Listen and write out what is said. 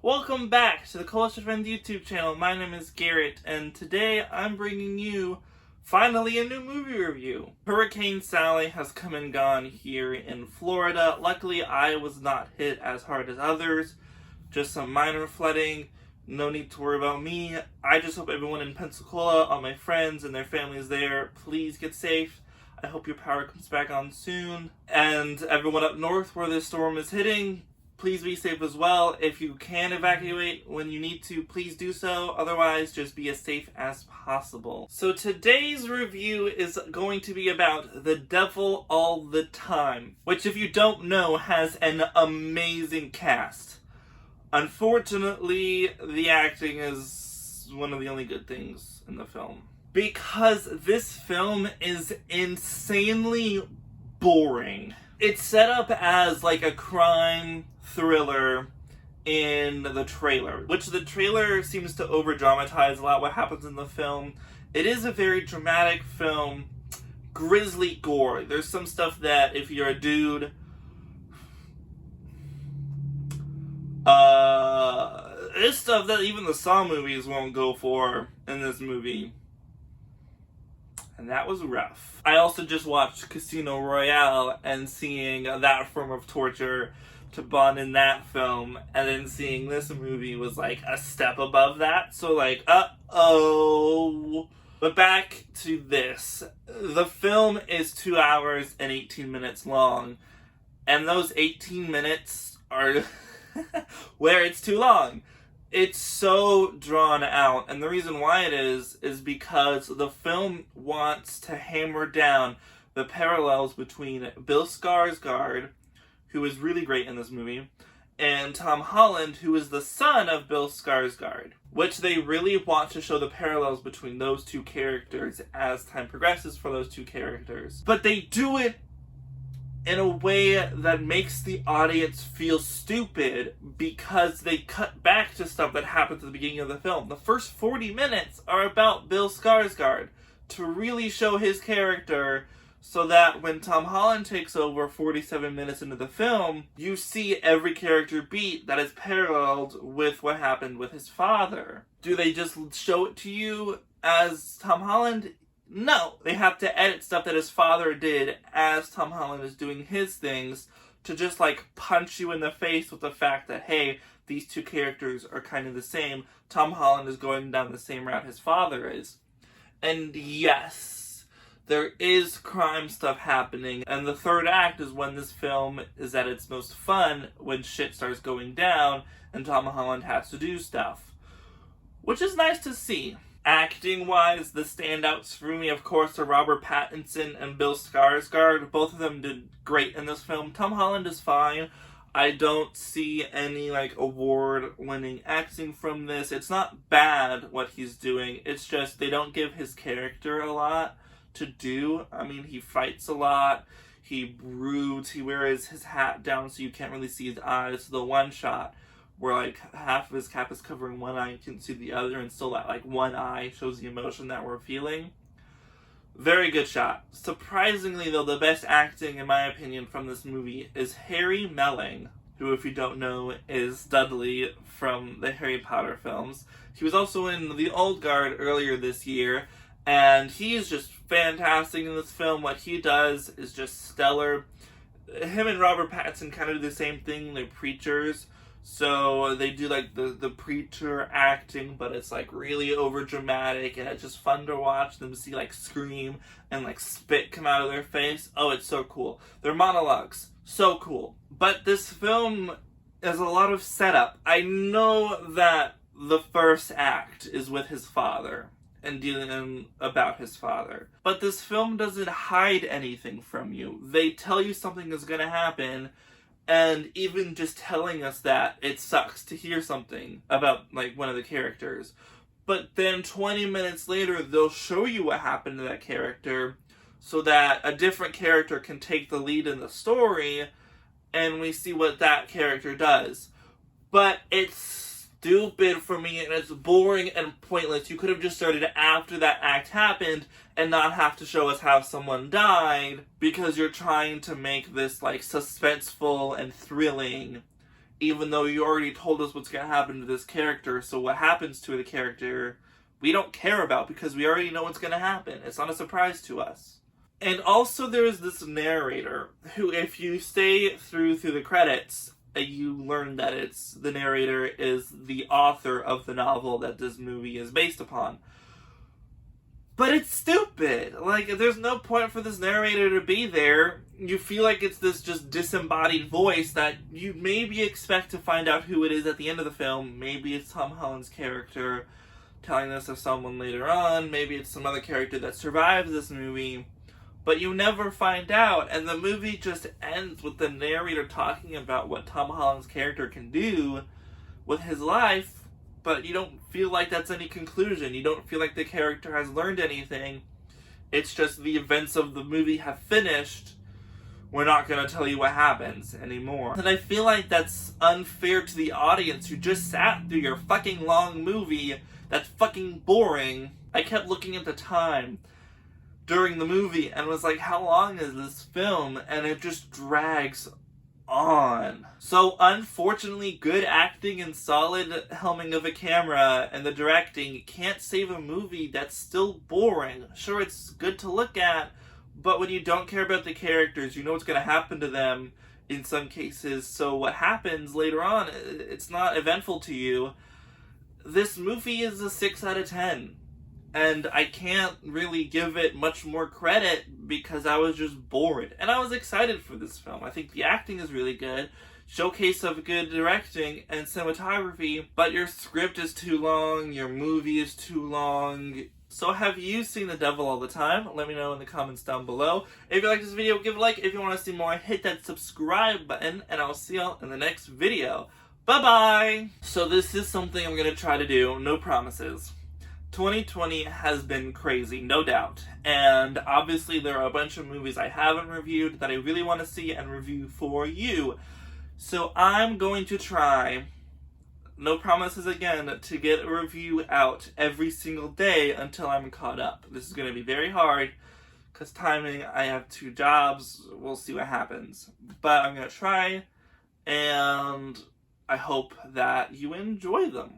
Welcome back to the Culture Friends YouTube channel. My name is Garrett, and today I'm bringing you finally a new movie review. Hurricane Sally has come and gone here in Florida. Luckily, I was not hit as hard as others. Just some minor flooding. No need to worry about me. I just hope everyone in Pensacola, all my friends and their families there, please get safe. I hope your power comes back on soon. And everyone up north where this storm is hitting, please be safe as well. If you can evacuate when you need to, please do so. Otherwise, just be as safe as possible. So today's review is going to be about The Devil All the Time, which, if you don't know, has an amazing cast. Unfortunately, the acting is one of the only good things in the film, because this film is insanely boring. It's set up as like a crime thriller in the trailer, which the trailer seems to over-dramatize a lot what happens in the film. It is a very dramatic film, grisly gore. There's some stuff that if you're a dude, it's stuff that even the Saw movies won't go for in this movie. And that was rough. I also just watched Casino Royale, and seeing that form of torture to bond in that film, and then seeing this movie was like a step above that. So like, uh-oh. But back to this. The film is 2 hours and 18 minutes long, and those 18 minutes are where it's too long. It's so drawn out, and the reason why it is because the film wants to hammer down the parallels between Bill Skarsgård, who is really great in this movie, and Tom Holland, who is the son of Bill Skarsgård, which they really want to show the parallels between those two characters as time progresses for those two characters. But they do it in a way that makes the audience feel stupid, because they cut back to stuff that happens at the beginning of the film. The first 40 minutes are about Bill Skarsgård to really show his character, so that when Tom Holland takes over 47 minutes into the film, you see every character beat that is paralleled with what happened with his father. Do they just show it to you as Tom Holland? No, they have to edit stuff that his father did as Tom Holland is doing his things to just like punch you in the face with the fact that, hey, these two characters are kind of the same. Tom Holland is going down the same route his father is. And yes, there is crime stuff happening, and the third act is when this film is at its most fun, when shit starts going down and Tom Holland has to do stuff, which is nice to see. Acting-wise, the standouts for me, of course, are Robert Pattinson and Bill Skarsgård. Both of them did great in this film. Tom Holland is fine. I don't see any, award-winning acting from this. It's not bad, what he's doing. It's just they don't give his character a lot to do. I mean, he fights a lot. He broods. He wears his hat down so you can't really see his eyes. The one shot where half of his cap is covering one eye, you can see the other, and still that one eye shows the emotion that we're feeling. Very good shot. Surprisingly, though, the best acting, in my opinion, from this movie is Harry Melling, who, if you don't know, is Dudley from the Harry Potter films. He was also in The Old Guard earlier this year, and he is just fantastic in this film. What he does is just stellar. Him and Robert Pattinson kind of do the same thing. They're preachers. So they do the preacher acting, but it's really over dramatic, and it's just fun to watch them see scream and spit come out of their face. Oh, it's so cool. Their monologues, so cool. But this film is a lot of setup. I know that the first act is with his father and dealing about his father, but this film doesn't hide anything from you. They tell you something is going to happen. And even just telling us that, it sucks to hear something about, one of the characters. But then 20 minutes later, they'll show you what happened to that character so that a different character can take the lead in the story, and we see what that character does. But it's stupid for me, and it's boring and pointless. You could have just started after that act happened and not have to show us how someone died, because you're trying to make this suspenseful and thrilling, even though you already told us what's going to happen to this character, so what happens to the character, we don't care about because we already know what's going to happen. It's not a surprise to us. And also there's this narrator, who if you stay through the credits, you learn that the narrator is the author of the novel that this movie is based upon. But it's stupid. Like, there's no point for this narrator to be there. You feel like it's this just disembodied voice that you maybe expect to find out who it is at the end of the film. Maybe it's Tom Holland's character telling this to someone later on. Maybe it's some other character that survives this movie. But you never find out, and the movie just ends with the narrator talking about what Tom Holland's character can do with his life, but you don't feel like that's any conclusion. You don't feel like the character has learned anything. It's just the events of the movie have finished. We're not going to tell you what happens anymore. And I feel like that's unfair to the audience who just sat through your fucking long movie that's fucking boring. I kept looking at the time during the movie and was like, how long is this film? And it just drags on. So unfortunately, good acting and solid helming of a camera and the directing can't save a movie that's still boring. Sure, it's good to look at, but when you don't care about the characters, you know what's going to happen to them in some cases, so what happens later on, it's not eventful to you. This movie is a 6 out of 10. And I can't really give it much more credit because I was just bored. And I was excited for this film. I think the acting is really good, showcase of good directing and cinematography, but your script is too long, your movie is too long. So have you seen The Devil All the Time? Let me know in the comments down below. If you like this video, give a like. If you want to see more, hit that subscribe button, and I'll see y'all in the next video. Bye-bye! So this is something I'm going to try to do, no promises. 2020 has been crazy, no doubt, and obviously there are a bunch of movies I haven't reviewed that I really want to see and review for you. So I'm going to try, no promises again, to get a review out every single day until I'm caught up. This is going to be very hard, because timing, I have 2 jobs, we'll see what happens. But I'm going to try, and I hope that you enjoy them.